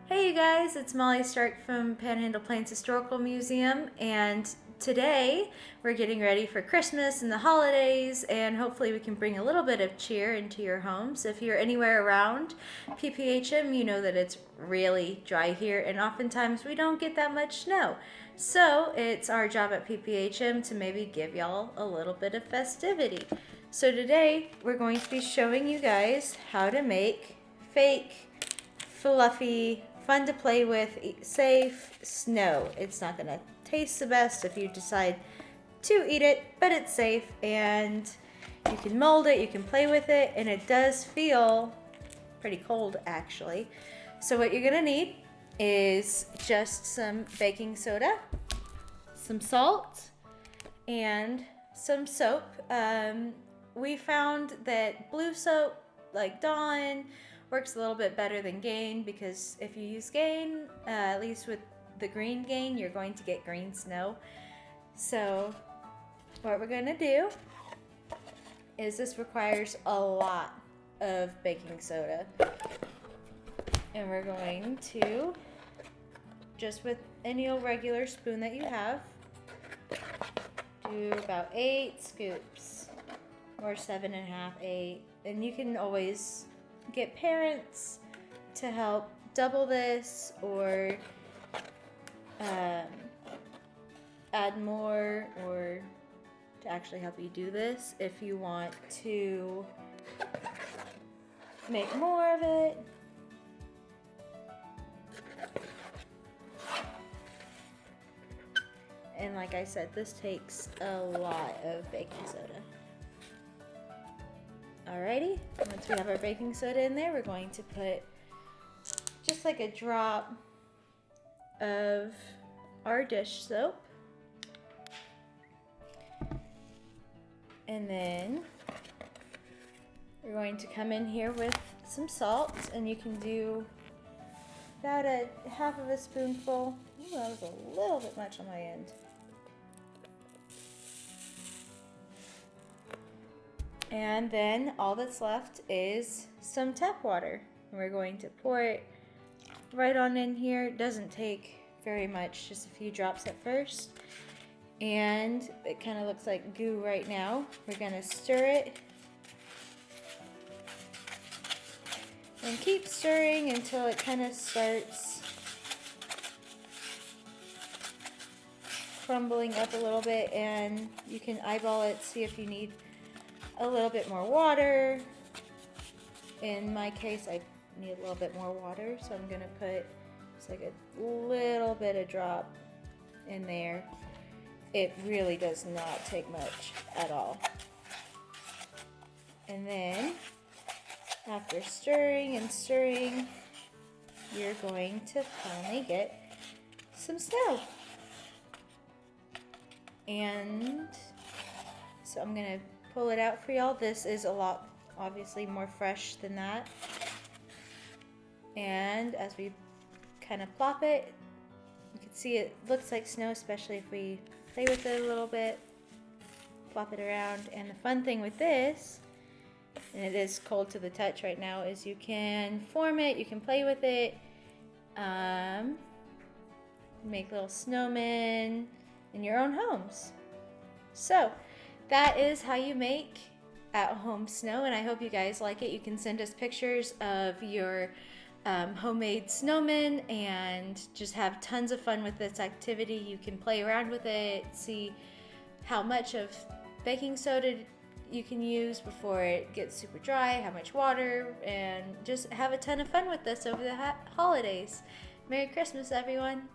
Hey you guys, it's Molly Stark from Panhandle-Plains Historical Museum, and today we're getting ready for Christmas and the holidays, and hopefully we can bring a little bit of cheer into your homes. If you're anywhere around PPHM, you know that it's really dry here, and oftentimes we don't get that much snow. So it's our job at PPHM to maybe give y'all a little bit of festivity. So today we're going to be showing you guys how to make fake, fluffy, fun to play with, safe snow. It's not gonna taste the best if you decide to eat it, but it's safe and you can mold it, you can play with it, and it does feel pretty cold actually. So what you're gonna need is just some baking soda, some salt, and some soap. We found that blue soap like Dawn works a little bit better than Gain, because if you use Gain, at least with the green Gain, you're going to get green snow. So what we're going to do is, this requires a lot of baking soda, and we're going to, just with any old regular spoon that you have, do about 8 scoops, or 7.5, 8, and you can always get parents to help double this, or add more, or to actually help you do this if you want to make more of it. And like I said, this takes a lot of baking soda. Alrighty, once we have our baking soda in there, we're going to put just like a drop of our dish soap. And then we're going to come in here with some salt, and you can do about a half of a spoonful. Ooh, that was a little bit much on my end. And then all that's left is some tap water. And we're going to pour it right on in here. It doesn't take very much, just a few drops at first. And it kind of looks like goo right now. We're going to stir it. And keep stirring until it kind of starts crumbling up a little bit, and you can eyeball it, see if you need a little bit more water. In my case, I need a little bit more water, so I'm gonna put just like a little bit of drop in there. It really does not take much at all. And then after stirring and stirring, you're going to finally get some snow. And so I'm gonna pull it out for y'all. This is a lot, obviously, more fresh than that. And as we kind of plop it, you can see it looks like snow, especially if we play with it a little bit, flop it around. And the fun thing with this, and it is cold to the touch right now, is you can form it, you can play with it, make little snowmen in your own homes. So that is how you make at-home snow, and I hope you guys like it. You can send us pictures of your homemade snowmen and just have tons of fun with this activity. You can play around with it, see how much of baking soda you can use before it gets super dry, how much water, and just have a ton of fun with this over the holidays. Merry Christmas, everyone.